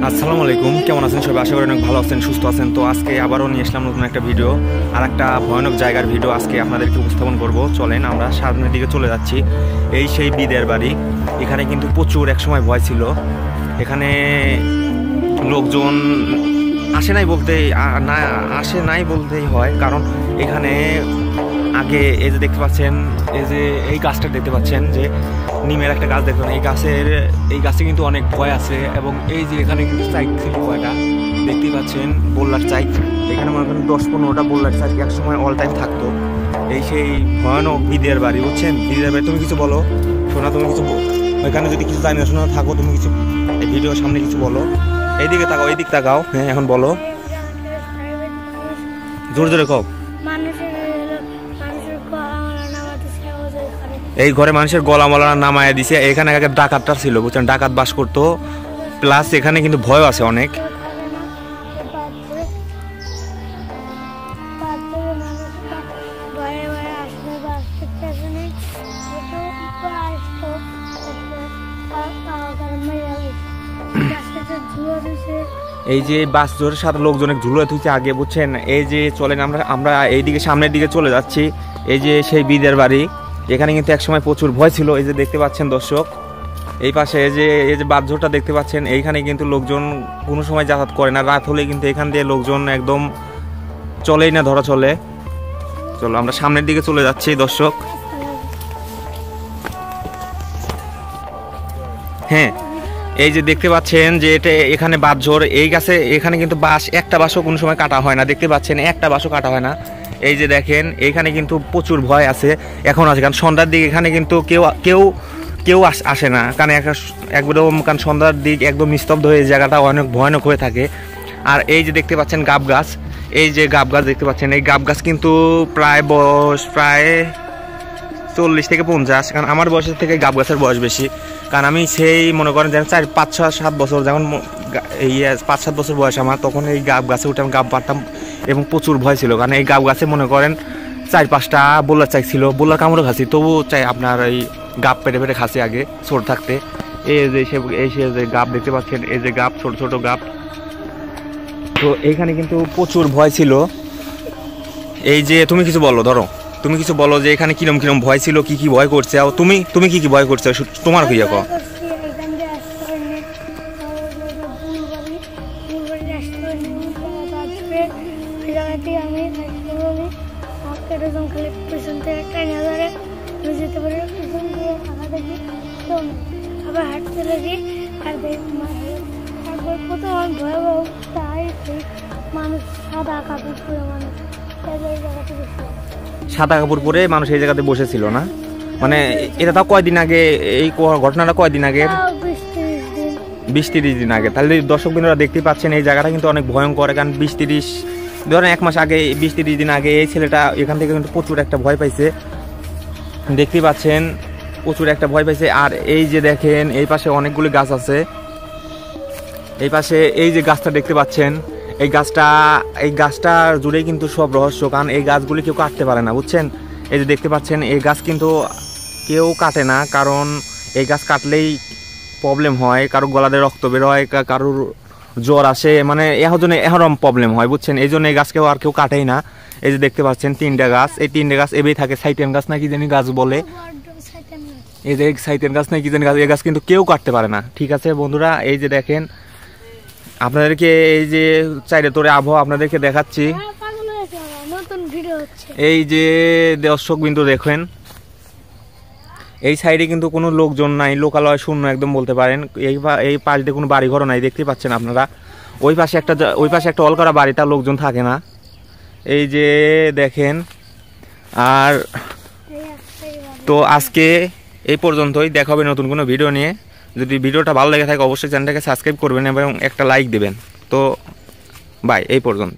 আসসালামু আলাইকুম, কেমন আছেন সবাই? আশা করি অনেক ভালো আছেন, সুস্থ আছেন। তো আজকে আবারও নিয়ে আসলাম নতুন একটা ভিডিও, আর একটা ভয়ানক জায়গার ভিডিও আজকে আপনাদেরকে উপস্থাপন করব। চলেন আমরা সামনের দিকে চলে যাচ্ছি। এই সেই বিদের বাড়ি। এখানে কিন্তু প্রচুর একসময় ভয় ছিল। এখানে লোকজন আসে নাই বলতেই হয়, কারণ এখানে আগে এই যে দেখতে পাচ্ছেন, এই গাছটা দেখতে পাচ্ছেন যে নিমের একটা গাছ দেখবেন, এই গাছে কিন্তু অনেক ভয় আছে। এবং এই যে এখানে কিন্তু চাইক ছিল, ভয়টা দেখতেই পাচ্ছেন, বোল্লার চাইক। এখানে মনে করেন 10-15টা বোল্লার চাইক একসময় অল টাইম থাকতো। এই সেই ভয়ানক বিদের বাড়ি, বুঝছেন? বিদের বাড়ি। তুমি কিছু বলো শোনা, তুমি কিছু ওইখানে যদি কিছু জানি না শোনা থাকো, তুমি কিছু এই ভিডিওর সামনে কিছু বলো। এইদিকে তাকাও, এইদিক তাকাও। হ্যাঁ, এখন বলো, জোরে জোরে কও। এই ঘরে মানুষের গলামালা নামায় দিছে। এখানে আগে ডাকাতটা ছিল, বুঝছেন? ডাকাত বাস করতো, প্লাস এখানে কিন্তু ভয় আছে অনেক। এই যে বাস জোরের সাথে লোকজনের ঝুলে থুইছে আগে, বুঝছেন? এই যে চলেন আমরা এইদিকে সামনের দিকে চলে যাচ্ছি। এই যে সেই বিদের বাড়ি। এখানে কিন্তু একসময় প্রচুর ভয় ছিল। এই যে দেখতে পাচ্ছেন দর্শক, এই পাশে এই যে বাঁধঝোড়টা দেখতে পাচ্ছেন, এইখানে কিন্তু লোকজন কোনো সময় যাতায়াত করে না। রাত হলে কিন্তু এখান দিয়ে লোকজন একদম চলেই না, ধরা চলে। চলো আমরা সামনের দিকে চলে যাচ্ছি দর্শক। হ্যাঁ, এই যে দেখতে পাচ্ছেন যে এটা এখানে বাঁধঝোড়, এই গাছে এখানে কিন্তু একটা বাঁশও কোনো সময় কাটা হয় না। দেখতে পাচ্ছেন একটা বাঁশও কাটা হয় না। এই যে দেখেন, এখানে কিন্তু প্রচুর ভয় আছে এখন আছে, কারণ সন্ধ্যার দিক এখানে কিন্তু কেউ আসে না, কারণ একদম কারণ সন্ধ্যার দিক একদম নিস্তব্ধ হয়ে জায়গাটা অনেক ভয়ানক হয়ে থাকে। আর এই যে দেখতে পাচ্ছেন গাব গাছ, এই যে গাব গাছ দেখতে পাচ্ছেন, এই গাব গাছ কিন্তু বয়স প্রায় 40 থেকে 50, কারণ আমার বয়সের থেকে গাব গাছের বয়স বেশি। কারণ আমি সেই মনে করেন যেন 4, 5, 6, 7 বছর, যখন এই 5-7 বছর বয়স আমার, তখন এই গাব গাছে উঠে আমি গাব পারতাম এবং প্রচুর ভয় ছিল। কারণ এই গাব গাছে মনে করেন 4-5টা বোল্লার চাই ছিল, বোল্লার কামড়ে খাসি, তবু চাই আপনার এই গাব পেটে পেটে খাসি আগে ছোট থাকতে। এই যে গাব দেখতে পাচ্ছেন, এই যে গাব, ছোট ছোট গাব। তো এইখানে কিন্তু প্রচুর ভয় ছিল। এই যে তুমি কিছু বলো, ধরো তুমি কিছু বলো যে এখানে কিরম কিরম ভয় ছিল, কি কি ভয় করছে, তুমি কি কি ভয় করছে তোমার কি দেখো? আবার হাঁটতে লাগি, আর প্রথম ভয়াবহ মানুষ সাদা কাপড় পরে, মানুষ সাদা কাপড় পরে মানুষ এই জায়গাতে বসেছিল না? মানে এটা তাও কয়দিন আগে? এই ঘটনাটা কয়দিন আগে? 20-30 দিন আগে। তাহলে দর্শক বিন্দুরা দেখতে পাচ্ছেন, এই জায়গাটা কিন্তু অনেক ভয়ঙ্কর। কারণ 20-30 ধরেন 1 মাস আগে, 20-30 দিন আগে এই ছেলেটা এখান থেকে কিন্তু প্রচুর একটা ভয় পাইছে। দেখতে পাচ্ছেন প্রচুর একটা ভয় পাইছে। আর এই যে দেখেন, এই পাশে অনেকগুলি গাছ আছে। এই পাশে এই যে গাছটা দেখতে পাচ্ছেন, এই গাছটা জুড়েই কিন্তু সব রহস্য, কারণ এই গাছগুলি কেউ কাটতে পারে না, বুঝছেন? এই যে দেখতে পাচ্ছেন, এই গাছ কিন্তু কেউ কাটে না, কারণ এই গাছ কাটলেই প্রবলেম হয়, কারোর গলাতে রক্ত বের হয়, কারোর জ্বর আসে, মানে এরকম প্রবলেম হয়, বুঝছেন? এই জন্য এই গাছকেও আর কেউ কাটেই না। এই যে দেখতে পাচ্ছেন 3টা গাছ, এই 3টে গাছ এবেই থাকে। সাইটেন গাছ না কি জানি গাছ বলে, এই যে সাইটেন গাছ না কি জানি গাছ, এই গাছ কিন্তু কেউ কাটতে পারে না। ঠিক আছে বন্ধুরা, এই যে দেখেন আপনাদেরকে এই যে চাইরে তোরে আবহাওয়া আপনাদেরকে দেখাচ্ছি। এই যে দর্শক বিন্দু দেখেন, এই সাইডে কিন্তু কোনো লোকজন নাই, লোকালয় শূন্য একদম বলতে পারেন। এই পাশ দিয়ে কোনো বাড়ি ঘর নাই, দেখতে পাচ্ছেন আপনারা। ওই পাশে একটা অলকরা বাড়িটা লোকজন থাকে না। এই যে দেখেন। আর তো আজকে এই পর্যন্তই, দেখা হবে নতুন কোনো ভিডিও নিয়ে। যদি ভিডিওটা ভালো লেগে থাকে অবশ্যই চ্যানেলটাকে সাবস্ক্রাইব করবেন এবং একটা লাইক দেবেন। তো বাই, এই পর্যন্ত।